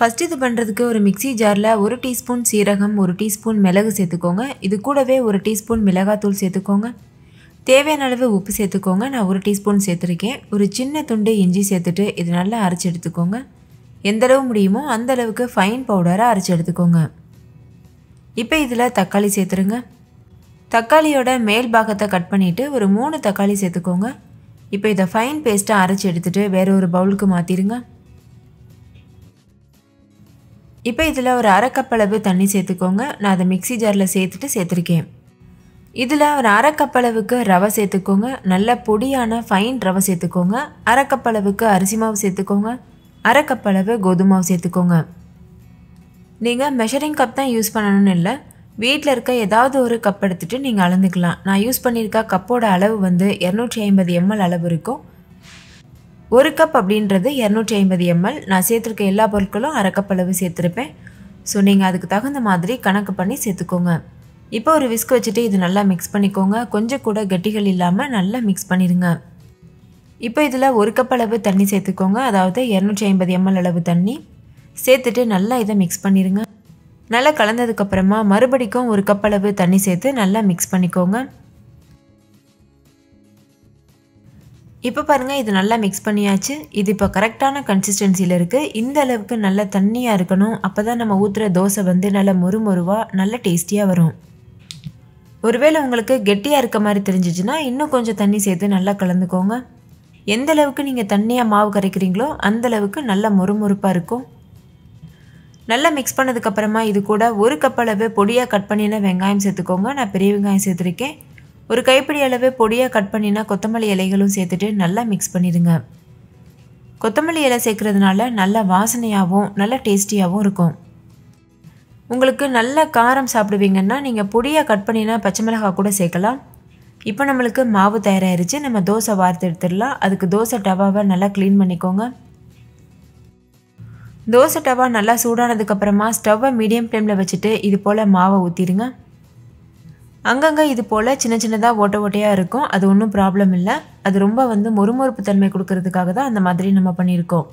First இது பண்ணுறதுக்கு ஒரு மிக்ஸி ஜாரில் 1 டீஸ்பூன் சீரகம் 1 டீஸ்பூன் மிளகு சேர்த்துக்கோங்க. இது கூடவே 1 டீஸ்பூன் மிளகாத்தூள் சேர்த்துக்கோங்க. தேவையான அளவு உப்பு சேர்த்துக்கோங்க. நான் 1 டீஸ்பூன் சேர்த்துருக்கேன். ஒரு சின்ன துண்டு இஞ்சி சேர்த்துட்டு இது நல்லா அரைச்சி எடுத்துக்கோங்க. எந்த அளவு முடியுமோ அந்த அளவுக்கு ஃபைன் பவுடராக அரைச்சி எடுத்துக்கோங்க. இப்போ இதில் தக்காளி சேர்த்துருங்க. தக்காளியோட மேல் பாகத்தை கட் பண்ணிவிட்டு ஒரு 3 தக்காளி சேர்த்துக்கோங்க. இப்போ இதை ஃபைன் பேஸ்ட்டாக அரைச்சி எடுத்துகிட்டு வேறு ஒரு பவுலுக்கு மாற்றிடுங்க. இப்போ இதில் ஒரு அரை கப் அளவு தண்ணி சேர்த்துக்கோங்க. நான் அதை மிக்ஸி ஜாரில் சேர்த்துருக்கேன். இதில் ஒரு அரை கப் அளவுக்கு ரவை சேர்த்துக்கோங்க. நல்ல பொடியான ஃபைன் ரவை சேர்த்துக்கோங்க. அரை கப் அளவுக்கு அரிசி மாவு சேர்த்துக்கோங்க. அரை கப் அளவு கோதுமை மாவு சேர்த்துக்கோங்க. நீங்கள் மெஷரிங் கப் தான் யூஸ் பண்ணணும்னு இல்லை, வீட்டில் இருக்க ஏதாவது ஒரு கப் எடுத்துகிட்டு நீங்கள் அளந்துக்கலாம். நான் யூஸ் பண்ணியிருக்க கப்போட அளவு வந்து 250 ml அளவு இருக்கும். ஒரு கப் அப்படின்றது 250 ml. நான் சேர்த்துருக்க எல்லா பொருட்களும் அரை கப் அளவு சேர்த்துருப்பேன். ஸோ நீங்கள் அதுக்கு தகுந்த மாதிரி கணக்கு பண்ணி சேர்த்துக்கோங்க. இப்போ ஒரு விஸ்க் வச்சுட்டு இது நல்லா மிக்ஸ் பண்ணிக்கோங்க. கொஞ்சம் கூட கட்டிகள் இல்லாமல் நல்லா மிக்ஸ் பண்ணிடுங்க. இப்போ இதில் ஒரு கப் அளவு தண்ணி சேர்த்துக்கோங்க. அதாவது 250 ml அளவு தண்ணி சேர்த்துட்டு நல்லா இதை மிக்ஸ் பண்ணிடுங்க. நல்லா கலந்ததுக்கப்புறமா மறுபடிக்கும் ஒரு கப் அளவு தண்ணி சேர்த்து நல்லா மிக்ஸ் பண்ணிக்கோங்க. இப்போ பாருங்கள், இது நல்லா மிக்ஸ் பண்ணியாச்சு. இது இப்போ கரெக்டான கன்சிஸ்டன்சியில் இருக்குது. இந்த அளவுக்கு நல்லா தண்ணியாக இருக்கணும். அப்போ தான் நம்ம ஊற்றுற தோசை வந்து நல்லா மொறுமொருவாக நல்ல டேஸ்டியாக வரும். ஒருவேளை உங்களுக்கு கெட்டியாக இருக்க மாதிரி தெரிஞ்சிச்சுன்னா இன்னும் கொஞ்சம் தண்ணி சேர்த்து நல்லா கலந்துக்கோங்க. எந்த அளவுக்கு நீங்கள் தண்ணியாக மாவு கரைக்கிறீங்களோ அந்தளவுக்கு நல்லா மொறுமொறுப்பாக இருக்கும். நல்லா மிக்ஸ் பண்ணதுக்கப்புறமா இது கூட ஒரு கப் அளவு பொடியாக கட் பண்ணின வெங்காயம் சேர்த்துக்கோங்க. நான் பெரிய வெங்காயம் சேர்த்துருக்கேன். ஒரு கைப்பிடி அளவு பொடியாக கட் பண்ணினா கொத்தமல்லி இலைகளும் சேர்த்துட்டு நல்லா மிக்ஸ் பண்ணிடுங்க. கொத்தமல்லி இலை சேர்க்குறதுனால நல்ல வாசனையாகவும் நல்ல டேஸ்டியாகவும் இருக்கும். உங்களுக்கு நல்ல காரம் சாப்பிடுவீங்கன்னா நீங்கள் பொடியாக கட் பண்ணினா பச்சை மிளகாய் கூட சேர்க்கலாம். இப்போ நம்மளுக்கு மாவு தயாராகிருச்சு. நம்ம தோசை வார்த்து எடுத்துடலாம். அதுக்கு தோசை டவாவை நல்லா க்ளீன் பண்ணிக்கோங்க. தோசை டவா நல்லா சூடானதுக்கப்புறமா ஸ்டவ்வை மீடியம் ஃப்ளேமில் வச்சுட்டு இது போல் மாவை ஊற்றிடுங்க. அங்கங்கே இது போல் சின்ன சின்னதாக ஓட்டையாக இருக்கும். அது ஒன்றும் ப்ராப்ளம் இல்லை. அது ரொம்ப வந்து மொறுமொறுப்பு தன்மை கொடுக்கறதுக்காக தான் அந்த மாதிரி நம்ம பண்ணியிருக்கோம்.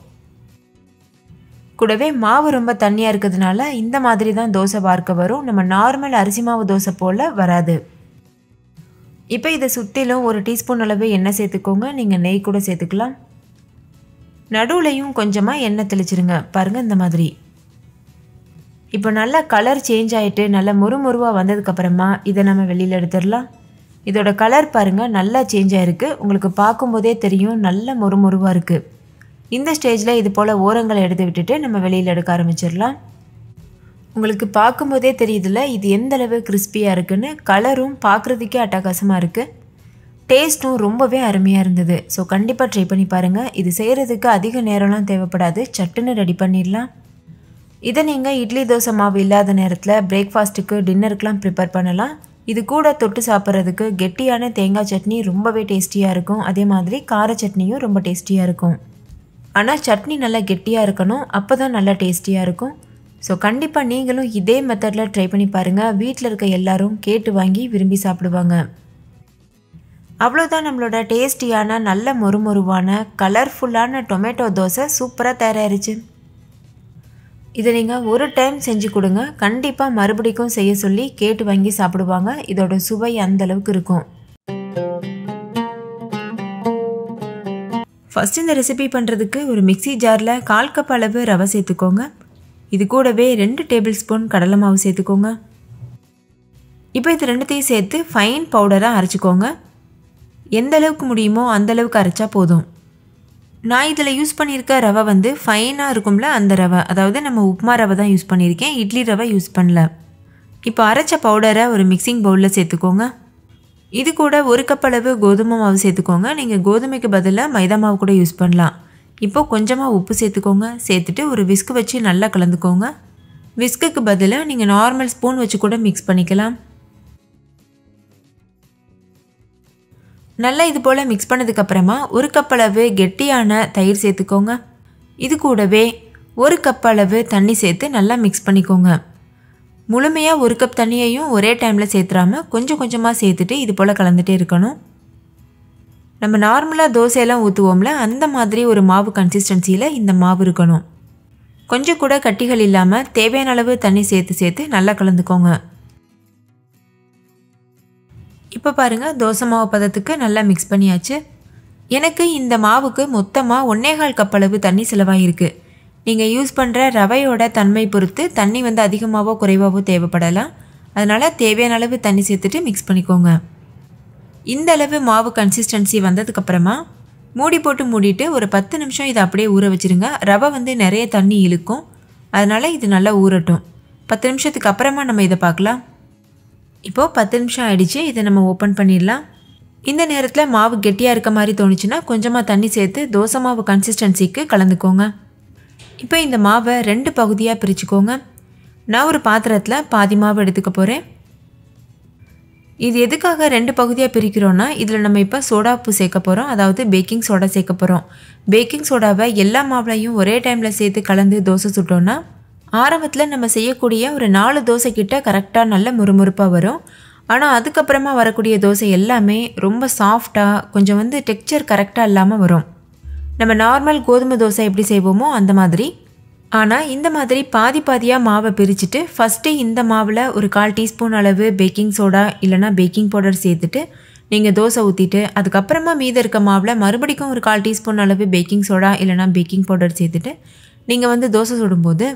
கூடவே மாவு ரொம்ப தண்ணியாக இருக்கிறதுனால இந்த மாதிரி தான் தோசை வார்க்க வரும். நம்ம நார்மல் அரிசி மாவு தோசை போல் வராது. இப்போ இதை சுற்றிலும் 1 டீஸ்பூன் அளவு எண்ணெய் சேர்த்துக்கோங்க. நீங்கள் நெய் கூட சேர்த்துக்கலாம். நடுவுலையும் கொஞ்சமாக எண்ணெய் தெளிச்சிருங்க. பாருங்கள், இந்த மாதிரி. இப்போ நல்லா கலர் சேஞ்ச் ஆகிட்டு நல்லா மொறுமொருவாக வந்ததுக்கப்புறமா இதை நம்ம வெளியில் எடுத்துடலாம். இதோட கலர் பாருங்கள் நல்லா சேஞ்ச் ஆகிருக்கு. உங்களுக்கு பார்க்கும்போதே தெரியும் நல்ல மொறுமொருவாக இருக்குது. இந்த ஸ்டேஜில் இது போல் ஓரங்களை எடுத்து விட்டுட்டு நம்ம வெளியில் எடுக்க ஆரம்பிச்சிடலாம். உங்களுக்கு பார்க்கும்போதே தெரியுதுல்ல இது எந்த அளவு கிறிஸ்பியாக இருக்குன்னு. கலரும் பார்க்குறதுக்கே அட்டகாசமாக இருக்குது. டேஸ்ட்டும் ரொம்பவே அருமையாக இருந்தது. ஸோ கண்டிப்பாக ட்ரை பண்ணி பாருங்கள். இது செய்கிறதுக்கு அதிக நேரம்லாம் தேவைப்படாது. சட்டுன்னு ரெடி பண்ணிடலாம். இதை நீங்கள் இட்லி தோசை மாவு இல்லாத நேரத்தில் பிரேக்ஃபாஸ்ட்டுக்கு டின்னருக்கெலாம் ப்ரிப்பேர் பண்ணலாம். இது கூட தொட்டு சாப்பிட்றதுக்கு கெட்டியான தேங்காய் சட்னி ரொம்பவே டேஸ்டியாக இருக்கும். அதே மாதிரி கார சட்னியும் ரொம்ப டேஸ்டியாக இருக்கும். ஆனால் சட்னி நல்லா கெட்டியாக இருக்கணும். அப்போ தான் நல்லா டேஸ்டியாக இருக்கும். ஸோ கண்டிப்பாக நீங்களும் இதே மெத்தடில் ட்ரை பண்ணி பாருங்கள். வீட்டில் இருக்க எல்லாரும் கேட்டு வாங்கி விரும்பி சாப்பிடுவாங்க. அவ்வளோதான், நம்மளோட டேஸ்டியான நல்ல மொறுமொருவான கலர்ஃபுல்லான டொமேட்டோ தோசை சூப்பராக தயாராகிருச்சு. இதை நீங்கள் ஒரு டைம் செஞ்சு கொடுங்க. கண்டிப்பாக மறுபடிக்கும் செய்ய சொல்லி கேட்டு வாங்கி சாப்பிடுவாங்க. இதோட சுவை அந்த அளவுக்கு இருக்கும். ஃபஸ்ட் இந்த ரெசிபி பண்ணுறதுக்கு ஒரு மிக்ஸி ஜாரில் 1/4 கப் அளவு ரவை சேர்த்துக்கோங்க. இது கூடவே 2 டேபிள் ஸ்பூன் கடலை மாவு சேர்த்துக்கோங்க. இப்போ இது ரெண்டுத்தையும் சேர்த்து ஃபைன் பவுடராக அரைச்சிக்கோங்க. எந்த அளவுக்கு முடியுமோ அந்த அளவுக்கு அரைச்சா போதும். நான் இதில் யூஸ் பண்ணியிருக்க ரவை வந்து ஃபைனாக இருக்கும்ல அந்த ரவை, அதாவது நம்ம உப்புமா ரவை தான் யூஸ் பண்ணியிருக்கேன். இட்லி ரவை யூஸ் பண்ணல. இப்போ அரைச்ச பவுடரை ஒரு மிக்சிங் பவுலில் சேர்த்துக்கோங்க. இது கூட 1 கப் அளவு கோதுமை மாவு சேர்த்துக்கோங்க. நீங்கள் கோதுமைக்கு பதிலாக மைதா மாவு கூட யூஸ் பண்ணலாம். இப்போ கொஞ்சமாக உப்பு சேர்த்துக்கோங்க. சேர்த்துட்டு ஒரு விஸ்க் வச்சு நல்லா கலந்துக்கோங்க. விஸ்க்குக்கு பதிலாக நீங்கள் நார்மல் ஸ்பூன் வச்சு கூட மிக்ஸ் பண்ணிக்கலாம். நல்லா இது போல் மிக்ஸ் பண்ணதுக்கப்புறமா 1 கப் அளவு கெட்டியான தயிர் சேர்த்துக்கோங்க. இது கூடவே 1 கப் அளவு தண்ணி சேர்த்து நல்லா மிக்ஸ் பண்ணிக்கோங்க. முழுமையாக 1 கப் தண்ணியையும் ஒரே டைமில் சேர்த்துறாமல் கொஞ்சம் கொஞ்சமாக சேர்த்துட்டு இது போல் கலந்துகிட்டே இருக்கணும். நம்ம நார்மலாக தோசையெல்லாம் ஊற்றுவோம்ல அந்த மாதிரி ஒரு மாவு கன்சிஸ்டன்சியில் இந்த மாவு இருக்கணும். கொஞ்சம் கூட கட்டிகள் இல்லாமல் தேவையான அளவு தண்ணி சேர்த்து நல்லா கலந்துக்கோங்க. இப்போ பாருங்கள், தோசை மாவு பதத்துக்கு நல்லா மிக்ஸ் பண்ணியாச்சு. எனக்கு இந்த மாவுக்கு மொத்தமாக 1.25 கப் அளவு தண்ணி செலவாகிருக்கு. நீங்கள் யூஸ் பண்ணுற ரவையோட தன்மை பொறுத்து தண்ணி வந்து அதிகமாகவோ குறைவாகவோ தேவைப்படலாம். அதனால் தேவையான அளவு தண்ணி சேர்த்துட்டு மிக்ஸ் பண்ணிக்கோங்க. இந்த அளவு மாவு கன்சிஸ்டன்சி வந்ததுக்கப்புறமா மூடி போட்டு மூடிட்டு ஒரு 10 நிமிஷம் இதை அப்படியே ஊற வச்சுருங்க. ரவை வந்து நிறைய தண்ணி இழுக்கும், அதனால் இது நல்லா ஊறட்டும். 10 நிமிஷத்துக்கு அப்புறமா நம்ம இதை பார்க்கலாம். இப்போது 10 நிமிஷம் ஆயிடுச்சு. இதை நம்ம ஓப்பன் பண்ணிடலாம். இந்த நேரத்தில் மாவு கெட்டியாக இருக்க மாதிரி தோணுச்சுன்னா கொஞ்சமாக தண்ணி சேர்த்து தோசை மாவு கன்சிஸ்டன்சிக்கு கலந்துக்கோங்க. இப்போ இந்த மாவை 2 பகுதியாக பிரிச்சுக்கோங்க. நான் ஒரு பாத்திரத்தில் பாதி மாவு எடுத்துக்க போகிறேன். இது எதுக்காக 2 பகுதியாக பிரிக்கிறோன்னா, இதில் நம்ம இப்போ சோடா உப்பு சேர்க்க போகிறோம், அதாவது பேக்கிங் சோடா சேர்க்க போகிறோம். பேக்கிங் சோடாவை எல்லா மாவுலையும் ஒரே டைமில் சேர்த்து கலந்து தோசை சுட்டோன்னா ஆரம்பத்தில் நம்ம செய்யக்கூடிய ஒரு 4 தோசை கிட்ட கரெக்டாக நல்ல முறுமுறுப்பாக வரும். ஆனால் அதுக்கப்புறமா வரக்கூடிய தோசை எல்லாமே ரொம்ப சாஃப்டாக, கொஞ்சம் வந்து டெக்ஸ்சர் கரெக்டாக இல்லாமல் வரும். நம்ம நார்மல் கோதுமை தோசை எப்படி செய்வோமோ அந்த மாதிரி. ஆனால் இந்த மாதிரி பாதி பாதியாக மாவை பிரிச்சுட்டு ஃபஸ்ட்டு இந்த மாவில் ஒரு 1/4 டீஸ்பூன் அளவு பேக்கிங் சோடா இல்லைனா பேக்கிங் பவுடர் சேர்த்துட்டு நீங்கள் தோசை ஊற்றிட்டு அதுக்கப்புறமா மீதி இருக்க மாவில் மறுபடிக்கும் ஒரு 1/4 டீஸ்பூன் அளவு பேக்கிங் சோடா இல்லைனா பேக்கிங் பவுடர் சேர்த்துட்டு நீங்கள் வந்து தோசை சுடும்போது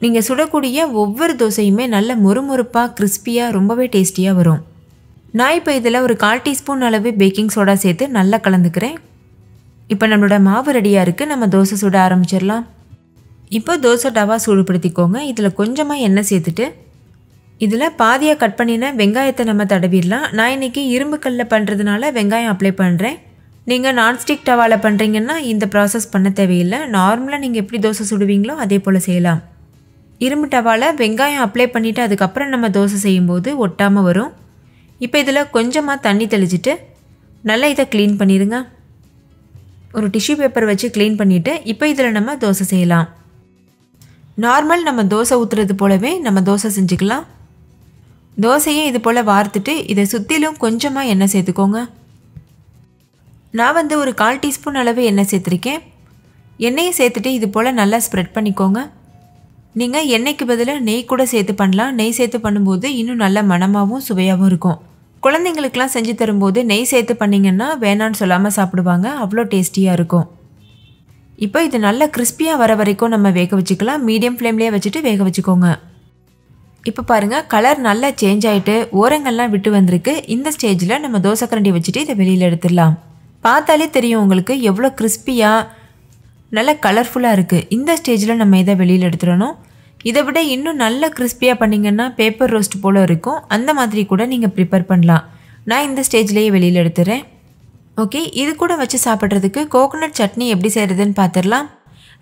நீங்கள் சுடக்கூடிய ஒவ்வொரு தோசையுமே நல்ல முறுமுறுப்பாக கிறிஸ்பியாக ரொம்பவே டேஸ்டியாக வரும். நான் இப்போ இதில் ஒரு 1/4 டீஸ்பூன் அளவு பேக்கிங் சோடா சேர்த்து நல்லா கலந்துக்கிறேன். இப்போ நம்மளோட மாவு ரெடியாக இருக்குது. நம்ம தோசை சுட ஆரம்பிச்சிடலாம். இப்போ தோசை டவா சூடுபடுத்திக்கோங்க. இதில் கொஞ்சமாக எண்ணெய் சேர்த்துட்டு இதில் பாதியாக கட் பண்ணின வெங்காயத்தை நம்ம தடவிடலாம். நான் இன்றைக்கி இரும்பு கல்லில் பண்ணுறதுனால வெங்காயம் அப்ளை பண்ணுறேன். நீங்கள் நான்ஸ்டிக் டவாவில் பண்ணுறீங்கன்னா இந்த ப்ராசஸ் பண்ண தேவையில்லை. நார்மலாக நீங்கள் எப்படி தோசை சுடுவீங்களோ அதே போல் செய்யலாம். இரும்பு டவாவில் வெங்காயம் அப்ளை பண்ணிவிட்டு அதுக்கப்புறம் நம்ம தோசை செய்யும்போது ஒட்டாமல் வரும். இப்போ இதில் கொஞ்சமாக தண்ணி தெளிச்சிட்டு நல்லா இதை க்ளீன் பண்ணிடுங்க. ஒரு டிஷ்யூ பேப்பர் வச்சு க்ளீன் பண்ணிவிட்டு இப்போ இதில் நம்ம தோசை செய்யலாம். நார்மல் நம்ம தோசை ஊற்றுறது போலவே நம்ம தோசை செஞ்சுக்கலாம். தோசையை இது போல் வார்த்துட்டு இதை சுற்றிலும் கொஞ்சமாக எண்ணெய் சேர்த்துக்கோங்க. நான் வந்து ஒரு 1/4 டீஸ்பூன் அளவு எண்ணெய் சேர்த்துருக்கேன். எண்ணெயை சேர்த்துட்டு இது போல் நல்லா ஸ்ப்ரெட் பண்ணிக்கோங்க. நீங்கள் எண்ணெய்க்கு பதிலாக நெய் கூட சேர்த்து பண்ணலாம். நெய் சேர்த்து பண்ணும்போது இன்னும் நல்ல மணமாகவும் சுவையாகவும் இருக்கும். குழந்தைங்களுக்கெலாம் செஞ்சு தரும்போது நெய் சேர்த்து பண்ணிங்கன்னா வேணான்னு சொல்லாமல் சாப்பிடுவாங்க. அவ்வளோ டேஸ்டியாக இருக்கும். இப்போ இது நல்லா கிறிஸ்பியாக வர வரைக்கும் நம்ம வேக வச்சுக்கலாம். மீடியம் ஃப்ளேம்லேயே வச்சுட்டு வேக வச்சுக்கோங்க. இப்போ பாருங்கள், கலர் நல்லா சேஞ்ச் ஆகிட்டு ஓரங்கள்லாம் விட்டு வந்திருக்கு. இந்த ஸ்டேஜில் நம்ம தோசை கரண்டி வச்சுட்டு இதை வெளியில் எடுத்துடலாம். பார்த்தாலே தெரியும் உங்களுக்கு எவ்வளோ கிறிஸ்பியாக நல்லா கலர்ஃபுல்லாக இருக்குது. இந்த ஸ்டேஜில் நம்ம இதை வெளியில் எடுத்துடணும். இதை விட இன்னும் நல்ல கிறிஸ்பியாக பண்ணிங்கன்னா பேப்பர் ரோஸ்ட் போல் இருக்கும். அந்த மாதிரி கூட நீங்கள் ப்ரிப்பேர் பண்ணலாம். நான் இந்த ஸ்டேஜ்லேயே வெளியில் எடுத்துகிறேன். ஓகே, இது கூட வச்சு சாப்பிட்றதுக்கு கோகோனட் சட்னி எப்படி செய்கிறதுன்னு பார்த்துடலாம்.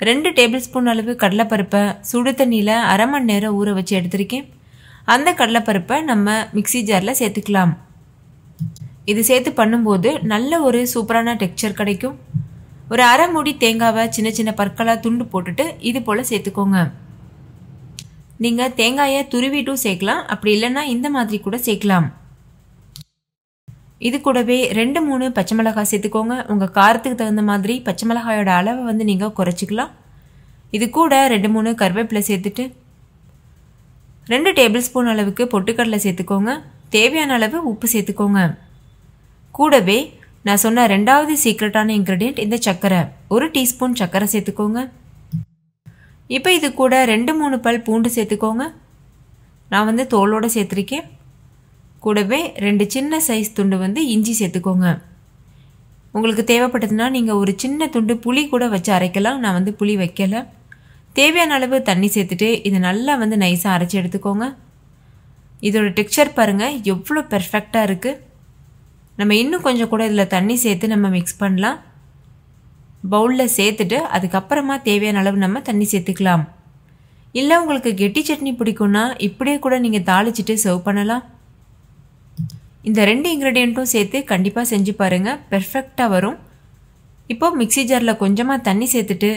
2 டேபிள் ஸ்பூன் அளவு கடலைப்பருப்பை சுடு தண்ணியில் 1/2 மணி நேரம் ஊற வச்சு எடுத்திருக்கேன். அந்த கடலைப்பருப்பை நம்ம மிக்ஸி ஜாரில் சேர்த்துக்கலாம். இது சேர்த்து பண்ணும்போது நல்ல ஒரு சூப்பரான டெக்ஸ்சர் கிடைக்கும். ஒரு 1/2 மூடி தேங்காவை சின்ன சின்ன பற்களாக துண்டு போட்டுட்டு இது போல் சேர்த்துக்கோங்க. நீங்கள் தேங்காயை துருவிட்டும் சேர்க்கலாம், அப்படி இல்லைன்னா இந்த மாதிரி கூட சேர்க்கலாம். இது கூடவே 2-3 பச்சை மிளகாய் சேர்த்துக்கோங்க. உங்கள் காரத்துக்கு தகுந்த மாதிரி பச்சை மிளகாயோட அளவை வந்து நீங்கள் குறைச்சிக்கலாம். இது கூட 2-3 கருவேப்பிலை சேர்த்துட்டு 2 டேபிள் ஸ்பூன் அளவுக்கு பொட்டுக்கடலை சேர்த்துக்கோங்க. தேவையான அளவு உப்பு சேர்த்துக்கோங்க. கூடவே நான் சொன்ன 2வது சீக்ரெட்டான இன்க்ரீடியன்ட் இந்த சர்க்கரை, 1 டீஸ்பூன் சர்க்கரை சேர்த்துக்கோங்க. இப்போ இது கூட 2-3 பல் பூண்டு சேர்த்துக்கோங்க. நான் வந்து தோலோடு சேர்த்துருக்கேன். கூடவே 2 சின்ன சைஸ் துண்டு வந்து இஞ்சி சேர்த்துக்கோங்க. உங்களுக்கு தேவைப்பட்டதுன்னா நீங்கள் ஒரு சின்ன துண்டு புளி கூட வச்சு அரைக்கலாம். நான் வந்து புளி வைக்கலை. தேவையான அளவு தண்ணி சேர்த்துட்டு இதை நல்லா வந்து நைஸாக அரைச்சி எடுத்துக்கோங்க. இதோட டெக்ஸ்சர் பாருங்கள் எவ்வளோ பெர்ஃபெக்டாக இருக்குது. நம்ம இன்னும் கொஞ்சம் கூட இதில் தண்ணி சேர்த்து நம்ம மிக்ஸ் பண்ணலாம். பவுலில் சேர்த்துட்டு அதுக்கப்புறமா தேவையான அளவு நம்ம தண்ணி சேர்த்துக்கலாம். இல்லை உங்களுக்கு கெட்டி சட்னி பிடிக்கும்னா இப்படியே கூட நீங்கள் தாளிச்சிட்டு சர்வ் பண்ணலாம். இந்த 2 இன்க்ரீடியண்ட்டும் சேர்த்து கண்டிப்பாக செஞ்சு பாருங்கள், பெர்ஃபெக்டாக வரும். இப்போது மிக்ஸி ஜாரில் கொஞ்சமாக தண்ணி சேர்த்துட்டு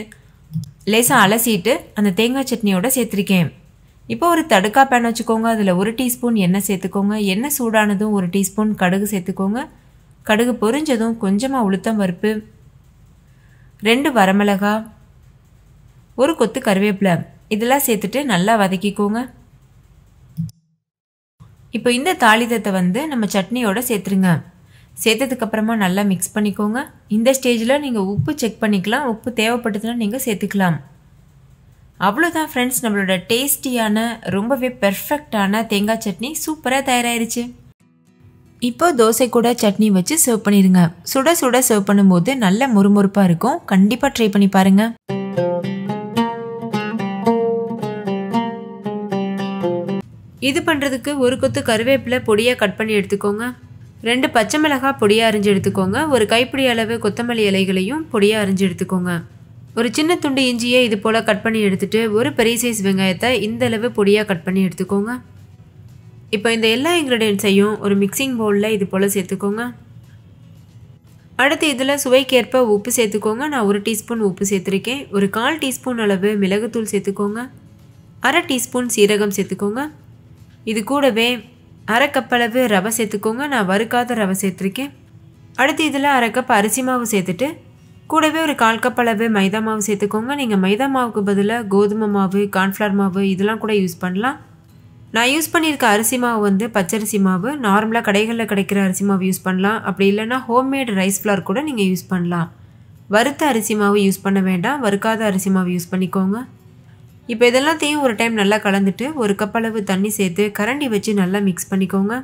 லேசாக அலசிட்டு அந்த தேங்காய் சட்னியோட சேர்த்துருக்கேன். இப்போ ஒரு தடுக்கா பேன் வச்சுக்கோங்க. அதில் 1 டீஸ்பூன் எண்ணெய் சேர்த்துக்கோங்க. எண்ணெய் சூடானதும் 1 டீஸ்பூன் கடுகு சேர்த்துக்கோங்க. கடுகு பொரிஞ்சதும் கொஞ்சமாக உளுத்தம் பருப்பு, 2 வரமிளகாய், ஒரு கொத்து கருவேப்பிலை இதெல்லாம் சேர்த்துட்டு நல்லா வதக்கிக்கோங்க. இப்போ இந்த தாளிதத்தை வந்து நம்ம சட்னியோட சேர்த்துருங்க. சேர்த்ததுக்கப்புறமா நல்லா மிக்ஸ் பண்ணிக்கோங்க. இந்த ஸ்டேஜில் நீங்கள் உப்பு செக் பண்ணிக்கலாம். உப்பு தேவைப்பட்டதுன்னா நீங்கள் சேர்த்துக்கலாம். அவ்வளோதான் ஃப்ரெண்ட்ஸ், நம்மளோட டேஸ்டியான ரொம்பவே பெர்ஃபெக்டான தேங்காய் சட்னி சூப்பராக தயாராகிருச்சு. இப்போ தோசை கூட சட்னி வச்சு சர்வ் பண்ணிடுங்க. சுட சுட சர்வ் பண்ணும்போது நல்ல முறுமுறுப்பாக இருக்கும். கண்டிப்பாக ட்ரை பண்ணி பாருங்கள். இது பண்ணுறதுக்கு ஒரு கொத்து கருவேப்பிலை பொடியாக கட் பண்ணி எடுத்துக்கோங்க. 2 பச்சை மிளகாய் பொடியாக அரிஞ்சு எடுத்துக்கோங்க. ஒரு கைப்பிடி அளவு கொத்தமல்லி இலைகளையும் பொடியாக அரிஞ்சு எடுத்துக்கோங்க. ஒரு சின்ன துண்டு இஞ்சியை இது போல் கட் பண்ணி எடுத்துகிட்டு ஒரு பெரிய சைஸ் வெங்காயத்தை இந்த அளவு பொடியாக கட் பண்ணி எடுத்துக்கோங்க. இப்போ இந்த எல்லா இன்க்ரீடியன்ட்ஸையும் ஒரு மிக்சிங் பவுலில் இது போல் சேர்த்துக்கோங்க. அடுத்து இதில் சுவைக்கேற்ப உப்பு சேர்த்துக்கோங்க. நான் 1 டீஸ்பூன் உப்பு சேர்த்துருக்கேன். ஒரு 1/4 டீஸ்பூன் அளவு மிளகுத்தூள் சேர்த்துக்கோங்க. 1/2 டீஸ்பூன் சீரகம் சேர்த்துக்கோங்க. இது கூடவே 1/2 கப் அளவு ரவை சேர்த்துக்கோங்க. நான் வறுக்காத ரவை சேர்த்துருக்கேன். அடுத்து இதில் 1/2 கப் அரிசி மாவு சேர்த்துட்டு கூடவே ஒரு 1/4 கப் அளவு மைதா மாவு சேர்த்துக்கோங்க. நீங்கள் மைதா மாவுக்கு பதிலாக கோதுமை மாவு, கார்ன்ஃப்ளவர் மாவு இதெல்லாம் கூட யூஸ் பண்ணலாம். நான் யூஸ் பண்ணியிருக்க அரிசி மாவு வந்து பச்சரிசி மாவு. நார்மலாக கடைகளில் கிடைக்கிற அரிசி மாவு யூஸ் பண்ணலாம். அப்படி இல்லைன்னா ஹோம்மேட் ரைஸ் ஃப்ளார் கூட நீங்கள் யூஸ் பண்ணலாம். வறுத்த அரிசி மாவு யூஸ் பண்ண வேண்டாம், வறுக்காத அரிசி மாவு யூஸ் பண்ணிக்கோங்க. இப்போ இதெல்லாத்தையும் ஒரு டைம் நல்லா கலந்துட்டு 1 கப் அளவு தண்ணி சேர்த்து கரண்டி வச்சு நல்லா மிக்ஸ் பண்ணிக்கோங்க.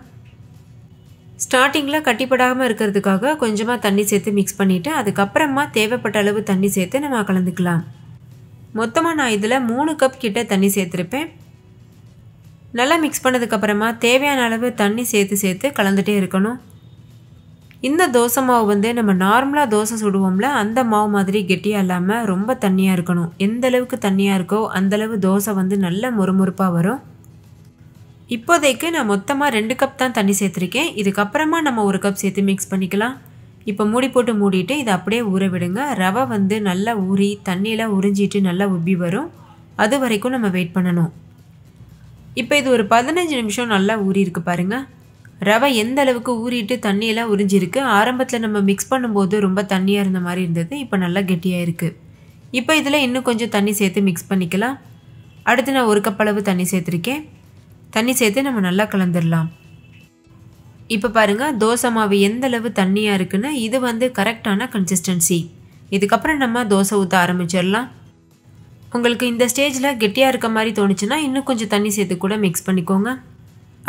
ஸ்டார்டிங்கில் கட்டிப்படாமல் இருக்கிறதுக்காக கொஞ்சமாக தண்ணி சேர்த்து மிக்ஸ் பண்ணிவிட்டு அதுக்கப்புறமா தேவைப்பட்ட அளவு தண்ணி சேர்த்து நம்ம கலந்துக்கலாம். மொத்தமாக நான் இதில் 3 கப் கிட்ட தண்ணி சேர்த்துருப்பேன். நல்லா மிக்ஸ் பண்ணதுக்கப்புறமா தேவையான அளவு தண்ணி சேர்த்து கலந்துகிட்டே இருக்கணும். இந்த தோசை மாவு வந்து நம்ம நார்மலாக தோசை சுடுவோம்ல அந்த மாவு மாதிரி கெட்டியாக இல்லாமல் ரொம்ப தண்ணியாக இருக்கணும். எந்த அளவுக்கு தண்ணியாக இருக்கோ அந்தளவு தோசை வந்து நல்ல முறுமுறுப்பாக வரும். இப்போதைக்கு நான் மொத்தமாக 2 கப் தான் தண்ணி சேர்த்துருக்கேன். இதுக்கப்புறமா நம்ம 1 கப் சேர்த்து மிக்ஸ் பண்ணிக்கலாம். இப்போ மூடி போட்டு மூடிட்டு இதை அப்படியே ஊற விடுங்க. ரவை வந்து நல்லா ஊறி தண்ணியெலாம் உறிஞ்சிட்டு நல்லா உப்பி வரும். அது வரைக்கும் நம்ம வெயிட் பண்ணணும். இப்போ இது ஒரு 15 நிமிஷம் நல்லா ஊறி இருக்கு பாருங்கள். ரவை எந்த அளவுக்கு ஊறிட்டு தண்ணியெல்லாம் உறிஞ்சிருக்கு. ஆரம்பத்தில் நம்ம மிக்ஸ் பண்ணும்போது ரொம்ப தண்ணியாக இருந்த மாதிரி இருந்தது. இப்போ நல்லா கெட்டியாக இருக்குது. இப்போ இதில் இன்னும் கொஞ்சம் தண்ணி சேர்த்து மிக்ஸ் பண்ணிக்கலாம். அடுத்து நான் 1 கப் அளவு தண்ணி சேர்த்துருக்கேன். தண்ணி சேர்த்து நம்ம நல்லா கலந்துடலாம். இப்போ பாருங்கள் தோசை மாவு எந்த அளவு தண்ணியாக இருக்குன்னு. இது வந்து கரெக்டான கன்சிஸ்டன்சி. இதுக்கப்புறம் நம்ம தோசை ஊற்ற ஆரம்பிச்சிடலாம். உங்களுக்கு இந்த ஸ்டேஜில் கெட்டியாக இருக்க மாதிரி தோணுச்சுன்னா இன்னும் கொஞ்சம் தண்ணி சேர்த்து கூட மிக்ஸ் பண்ணிக்கோங்க.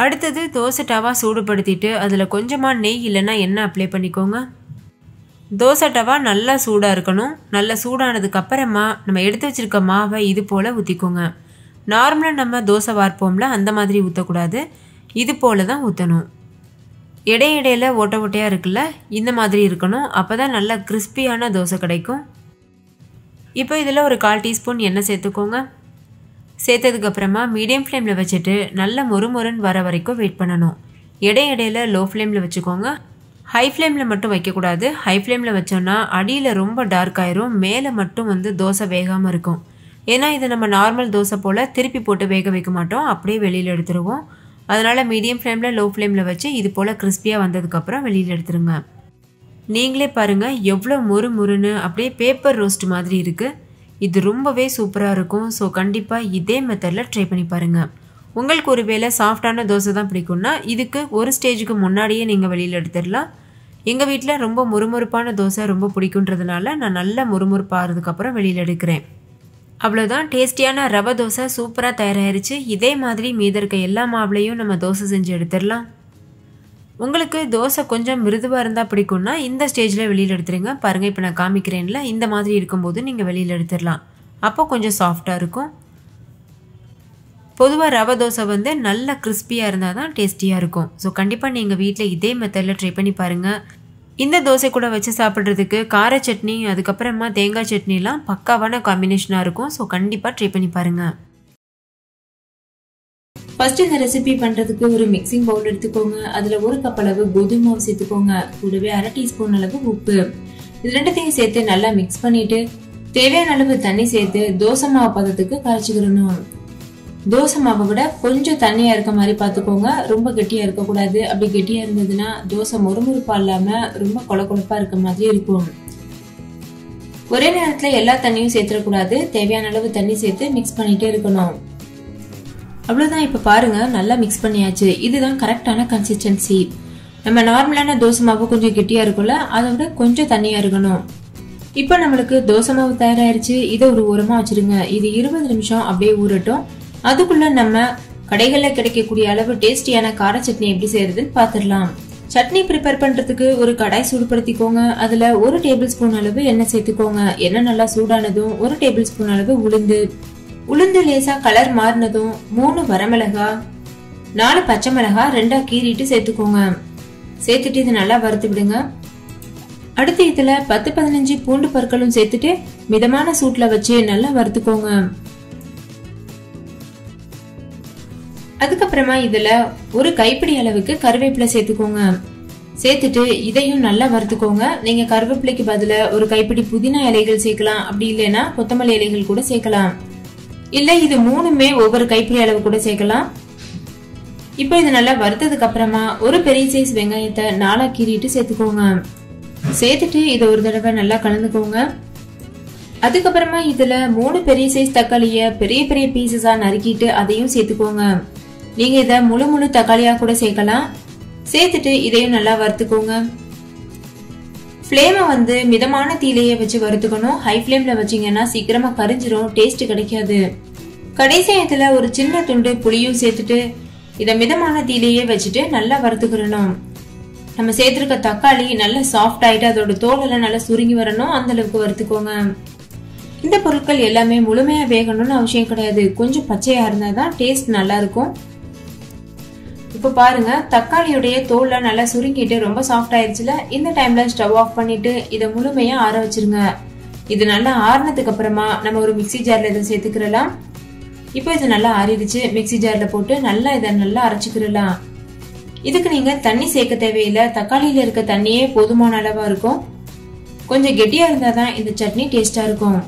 அடுத்தது தோசை டவா சூடுபடுத்திட்டு அதில் கொஞ்சமாக நெய் இல்லைன்னா எண்ணெய் அப்ளை பண்ணிக்கோங்க. தோசை டவா நல்லா சூடாக இருக்கணும். நல்லா சூடானதுக்கப்புறமா நம்ம எடுத்து வச்சுருக்க மாவை இது போல் ஊற்றிக்கோங்க. நார்மலாக நம்ம தோசை வார்ப்போம்ல அந்த மாதிரி ஊற்றக்கூடாது, இது போல் தான் ஊற்றணும். இடையிடையில் ஓட்டை ஓட்டையாக இருக்குல்ல இந்த மாதிரி இருக்கணும். அப்போ தான் நல்லா கிறிஸ்பியான தோசை கிடைக்கும். இப்போ இதில் ஒரு 1/4 டீஸ்பூன் எண்ணெய் சேர்த்துக்கோங்க. சேர்த்ததுக்கப்புறமா மீடியம் ஃப்ளேமில் வச்சுட்டு நல்ல மொறுமொறுன்னு வர வரைக்கும் வெயிட் பண்ணணும். இடையிடையில் லோ ஃப்ளேமில் வச்சுக்கோங்க. ஹை ஃப்ளேமில் மட்டும் வைக்கக்கூடாது. ஹை ஃப்ளேமில் வச்சோன்னா அடியில் ரொம்ப டார்க் ஆயிரும், மேலே மட்டும் வந்து தோசை வேகாமல் இருக்கும். ஏன்னா இது நம்ம நார்மல் தோசை போல் திருப்பி போட்டு வேக வைக்க மாட்டோம், அப்படியே வெளியில் எடுத்துருவோம். அதனால் மீடியம் ஃப்ளேமில் லோ ஃப்ளேமில் வச்சு இது போல் கிறிஸ்பியாக வந்ததுக்கப்புறம் வெளியில் எடுத்துருங்க. நீங்களே பாருங்கள் எவ்வளோ முறுமுறுன்னு அப்படியே பேப்பர் ரோஸ்ட் மாதிரி இருக்குது. இது ரொம்பவே சூப்பராக இருக்கும். ஸோ கண்டிப்பாக இதே மெத்தடில் ட்ரை பண்ணி பாருங்கள். உங்களுக்கு ஒரு வேளை சாஃப்டான தோசை தான் பிடிக்கும்னா இதுக்கு ஒரு ஸ்டேஜுக்கு முன்னாடியே நீங்கள் வெளியில் எடுத்துடலாம். எங்கள் வீட்டில் ரொம்ப முறுமுறுப்பான தோசை ரொம்ப பிடிக்குன்றதுனால நான் நல்ல முறுமுறுப்பாகிறதுக்கப்புறம் வெளியில் எடுக்கிறேன். அவ்வளோதான், டேஸ்டியான ரவை தோசை சூப்பராக தயாராகிருச்சு. இதே மாதிரி மீத இருக்க எல்லா மாவுலையும் நம்ம தோசை செஞ்சு எடுத்துடலாம். உங்களுக்கு தோசை கொஞ்சம் மிருதுவாக இருந்தால் பிடிக்கும்னா இந்த ஸ்டேஜில் வெளியில் எடுத்துருங்க. பாருங்கள் இப்போ நான் காமிக்கிறேன்ல இந்த மாதிரி இருக்கும்போது நீங்கள் வெளியில் எடுத்துடலாம். அப்போ கொஞ்சம் சாஃப்டாக இருக்கும். பொதுவாக ரவை தோசை வந்து நல்ல கிறிஸ்பியாக இருந்தால் தான் டேஸ்டியாக இருக்கும். ஸோ கண்டிப்பாக நீங்கள் வீட்டில் இதே மெத்தடில் ட்ரை பண்ணி பாருங்கள். இந்த தோசை கூட வச்சு சாப்பிட்றதுக்கு கார சட்னி அதுக்கப்புறமா தேங்காய் சட்னிலாம் பக்காவான காம்பினேஷனாக இருக்கும். ஸோ கண்டிப்பாக ட்ரை பண்ணி பாருங்கள். ஃபர்ஸ்ட் இந்த ரெசிபி பண்ணுறதுக்கு ஒரு மிக்சிங் பவுல் எடுத்துக்கோங்க. அதில் 1 கப் அளவு கோதுமை மாவு சேர்த்துக்கோங்க. கூடவே 1/2 டீஸ்பூன் அளவு உப்பு. இது ரெண்டுத்தையும் சேர்த்து நல்லா மிக்ஸ் பண்ணிட்டு தேவையான அளவு தண்ணி சேர்த்து தோசை மாவு பதத்துக்கு கரைச்சிக்கிறணும். தோசை மாவை விட கொஞ்சம் தண்ணியா இருக்க மாதிரி பார்த்துக்கோங்க. ரொம்ப கெட்டியா இருக்கக்கூடாது. அப்படி கெட்டியா இருந்ததுன்னா தோசை மொறுமொறுப்பா இல்லாம ரொம்ப கொழ கொழப்பா இருக்க மாதிரி இருக்கும். ஒரே நேரத்துல எல்லா தண்ணியும் சேர்த்துடக்கூடாது. தேவையான அளவு தண்ணி சேர்த்து மிக்ஸ் பண்ணிட்டே இருக்கணும். அவ்வளவுதான். இப்ப பாருங்க, நல்லா மிக்ஸ் பண்ணியாச்சு. இதுதான் கரெக்டான கன்சிஸ்டன்சி. நம்ம நார்மலான தோசை மாவு கொஞ்சம் கெட்டியா இருக்கும்ல, அதை விட கொஞ்சம் தண்ணியா இருக்கணும். இப்ப நம்மளுக்கு தோசை மாவு தயாராயிருச்சு. இதை ஒரு ஓரமா வச்சிருங்க. இது 20 நிமிஷம் அப்படியே ஊறட்டும். அதுக்குள்ள நம்ம கடைகள்ல கிடைக்கக்கூடிய அளவு டேஸ்டியான கார சட்னி எப்படி செய்யறதுன்னு பாத்துடலாம். சட்னி ப்ரிப்பேர் பண்றதுக்கு ஒரு கடாய் சூடுபடுத்திக்கோங்க. அதுல 1 டேபிள் ஸ்பூன் அளவு எண்ணெய் சேர்த்துக்கோங்க. எண்ணெய் நல்லா சூடானதும் 1 டேபிள் ஸ்பூன் அளவு உளுந்து லேசா கலர் மாறினதும் 3 வரமிளகாய், 4 பச்சை மிளகாய் 2 கீறிட்டு சேர்த்துக்கோங்க. சேர்த்துட்டு இது நல்லா வறுத்து விடுங்க. அடுத்து இதுல 10-15 பூண்டு பற்களும் சேர்த்துட்டு மிதமான சூட்ல வச்சு நல்லா வறுத்துக்கோங்க. அதுக்கப்புறமா இதுல ஒரு கைப்பிடி அளவுக்கு கருவேப்பிலை சேர்த்துக்கோங்க. சேர்த்துட்டு இதையும் நல்லா வறுத்துக்கோங்க. நீங்க கருவேப்பிலைக்கு பதிலா ஒரு கைப்பிடி புதினா இலைகள் சேர்க்கலாம். அப்படி இல்லைன்னா கொத்தமல்லி இலைகள் கூட சேர்க்கலாம். இல்ல இது 3மே ஒவ்வொரு கைப்பிடி அளவு கூட சேர்க்கலாம். இப்ப இது நல்லா வறுத்ததுக்கு அப்புறமா ஒரு பெரிய சைஸ் வெங்காயத்தை 4 கீறிட்டு சேர்த்துக்கோங்க. சேர்த்துட்டு இதை ஒரு தடவை நல்லா கலந்துக்கோங்க. அதுக்கப்புறமா இதுல 3 பெரிய சைஸ் தக்காளிய பெரிய பெரிய பீசஸா நறுக்கிட்டு அதையும் சேர்த்துக்கோங்க. நீங்க இத முழு தக்காளியா கூட சேர்க்கலாம். சேர்த்துட்டு இதையும் நல்லா வறுத்துக்கோங்க. ஃப்ளேமை வந்து மிதமான தீலையே வச்சு வறுத்துக்கணும். ஹை ஃப்ளேம்ல வச்சீங்கன்னா சீக்கிரமா கரிஞ்சிரும், டேஸ்ட் கிடைக்காது. கடைசி இதுல ஒரு சின்ன துண்டு புளியும் சேர்த்துட்டு இதை மிதமான தீலையே வச்சுட்டு நல்லா வறுத்துக்கிறணும். நம்ம சேர்த்திருக்க தக்காளி நல்லா சாஃப்ட் ஆயிட்டு அதோட தோலெல்லாம் நல்லா சுருங்கி வரணும். அந்த அளவுக்கு வறுத்துக்கோங்க. இந்த பொருட்கள் எல்லாமே முழுமையா வேகணும்னு அவசியம் கிடையாது. கொஞ்சம் பச்சையா இருந்தாதான் டேஸ்ட் நல்லா இருக்கும். இப்ப பாருங்க, தக்காளியுடைய தோல்ல நல்லா சுருங்கிட்டு ரொம்ப சாஃப்ட் ஆயிடுச்சுல. இந்த டைம்ல ஸ்டவ் ஆஃப் பண்ணிட்டு இதை முழுமையா ஆற வச்சிருங்க. இது நல்லா ஆறினதுக்கு அப்புறமா நம்ம ஒரு மிக்சி ஜார்ல இதை சேர்த்துக்கிறலாம். இப்போ இது நல்லா ஆறிடுச்சு. மிக்சி ஜார்ல போட்டு நல்லா இதை நல்லா அரைச்சுக்கிறலாம். இதுக்கு நீங்க தண்ணி சேர்க்க தேவையில்லை. தக்காளியில இருக்க தண்ணியே போதுமான அளவா இருக்கும். கொஞ்சம் கெட்டியா இருந்தாதான் இந்த சட்னி டேஸ்டா இருக்கும்.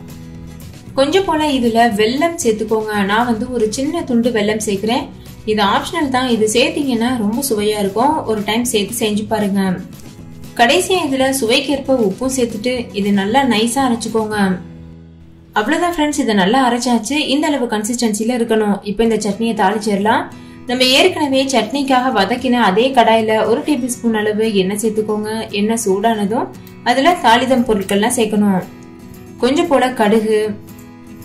கொஞ்சம் போல இதுல வெல்லம் சேர்த்துக்கோங்க. நான் வந்து ஒரு சின்ன துண்டு வெல்லம் சேர்க்கிறேன். இது ஆப்ஷனல் தான். இது சேர்த்தீங்கன்னா ரொம்ப சுவையா இருக்கும். ஒரு டைம் சேர்த்து செஞ்சு பாருங்க. கடைசியா இதுல சுவைக்கேற்ப உப்பும் சேர்த்துட்டு இது நல்லா நைஸா அரைச்சுக்கோங்க. அவ்வளவுதான் ஃப்ரெண்ட்ஸ், இதை நல்லா அரைச்சாச்சு. இந்த அளவு கன்சிஸ்டன்சில இருக்கணும். இப்ப இந்த சட்னியை தாளிச்சிடலாம். நம்ம ஏற்கனவே சட்னிக்காக வதக்கின அதே கடாயில 1 டேபிள் ஸ்பூன் அளவு எண்ணெய் சேர்த்துக்கோங்க. எண்ணெய் சூடானதும் அதுல தாளிதம் பொருட்கள்லாம் சேர்க்கணும். கொஞ்சம் போல கடுகு,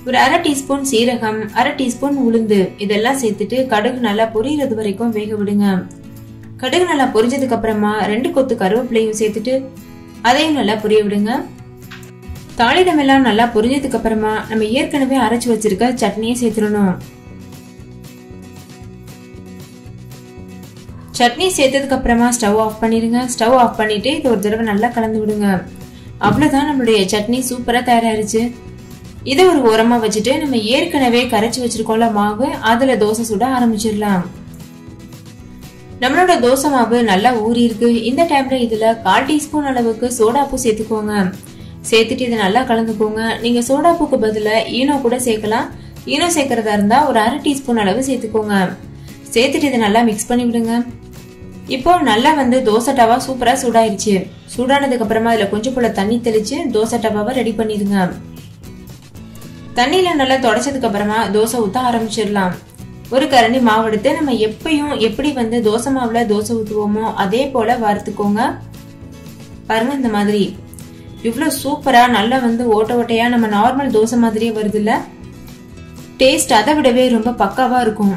ஒரு 1/2 டீஸ்பூன் சீரகம், 1/2 டீஸ்பூன் உளுந்து இதெல்லாம் சேர்த்துட்டு கடுகு நல்லா பொரியறது வரைக்கும் வேக விடுங்க. கடுகு நல்லா பொரிஞ்சதுக்கு அப்புறமா 2 கொத்து கருவேப்பிலையும் சேர்த்துட்டு அதையும் நல்லா பொரிய விடுங்க. தாளிதம் எல்லாம் நல்லா பொரிஞ்சதுக்கு அப்புறமா நம்ம ஏற்கனவே அரைச்சு வச்சிருக்க சட்னியை சேர்த்துடணும். சட்னி சேர்த்ததுக்கு அப்புறமா ஸ்டவ் ஆஃப் பண்ணிடுங்க. ஸ்டவ் ஆஃப் பண்ணிட்டு இது ஒரு தடவை நல்லா கலந்து விடுங்க. அவ்வளவுதான், நம்மளுடைய சட்னி சூப்பரா தயாராயிருச்சு. இதை ஒரு ஓரமா வச்சுட்டு நம்ம ஏற்கனவே கரைச்சு வச்சிருக்கோம்ல மாவு, அதுல தோசை சுட ஆரம்பிச்சிடலாம். நம்மளோட தோசை மாவு நல்லா ஊறி இருக்கு. இந்த டைம்ல இதுல 1/4 டீஸ்பூன் அளவுக்கு சோடாப்பூ சேர்த்துக்கோங்க. சேர்த்துட்டு இதை நல்லா கலந்துக்கோங்க. நீங்க சோடாப்பூக்கு பதிலா ஈனோ கூட சேர்க்கலாம். ஈனோ சேர்க்கறதா இருந்தா ஒரு 1/2 டீஸ்பூன் அளவு சேர்த்துக்கோங்க. சேர்த்துட்டு இதை நல்லா மிக்ஸ் பண்ணி விடுங்க. இப்போ நல்லா வந்து தோசை டவா சூப்பரா சூடாயிருச்சு. சூடானதுக்கு அப்புறமா இதுல கொஞ்சம் போல தண்ணி தெளிச்சு தோசை டவாவை ரெடி பண்ணிடுங்க. தண்ணியில நல்லா தொடச்சதுக்கு அப்புறமா தோசை ஊத்த ஆரம்பிச்சிடலாம். ஒரு கரண்டி மாவு எடுத்து நம்ம எப்பயும் எப்படி வந்து தோசை மாவுல தோசை ஊத்துவோமோ அதே போல வறுத்துக்கோங்க. பாருங்க, இந்த மாதிரி இவ்வளவு சூப்பரா நல்லா வந்து ஓட்ட ஓட்டையா நம்ம நார்மல் தோசை மாதிரியே வருது இல்ல. டேஸ்ட் அதை விடவே ரொம்ப பக்காவா இருக்கும்.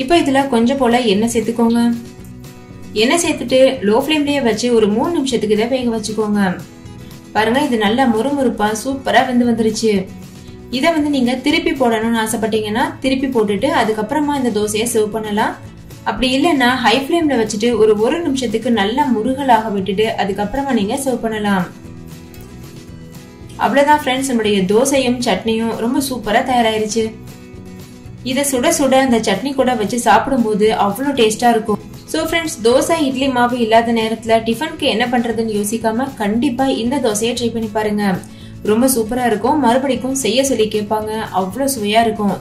இப்ப இதுல கொஞ்சம் போல எண்ணெய் சேர்த்துக்கோங்க. எண்ணெய் சேர்த்துட்டு லோ ஃப்ளேம்லயே வச்சு ஒரு 3 நிமிஷத்துக்கு இதை வேக வச்சுக்கோங்க. பாருங்க, இது நல்லா முறுமுறுப்பா சூப்பரா வந்துருச்சு. இதை வந்து நீங்க திருப்பி போடணும்னு ஆசைப்பட்டீங்கன்னா திருப்பி போட்டுட்டு அதுக்கப்புறமா இந்த தோசையை சர்வ் பண்ணலாம். அப்படி இல்லைன்னா ஹை ஃப்ளேம்ல வச்சுட்டு ஒரு 1 நிமிஷத்துக்கு நல்லா முருகலாக விட்டுட்டு அதுக்கப்புறமா நீங்க சர்வ் பண்ணலாம். அவ்வளவுதான் ஃப்ரெண்ட்ஸ், நம்முடைய தோசையும் சட்னியும் ரொம்ப சூப்பரா தயாராயிருச்சு. இதை சுட சுட அந்த சட்னி கூட வச்சு சாப்பிடும்போது அவ்வளோ டேஸ்டா இருக்கும். சோ ஃப்ரெண்ட்ஸ், தோசை இட்லி மாவு இல்லாத நேரத்துல டிஃபனுக்கு என்ன பண்றதுன்னு யோசிக்காம கண்டிப்பா இந்த தோசையை ட்ரை பண்ணி பாருங்க. ரொம்ப சூப்பரா இருக்கும். மறுபடிக்கும் செய்ய சொல்லி கேட்பாங்க. அவ்வளவு சுவையா இருக்கும்.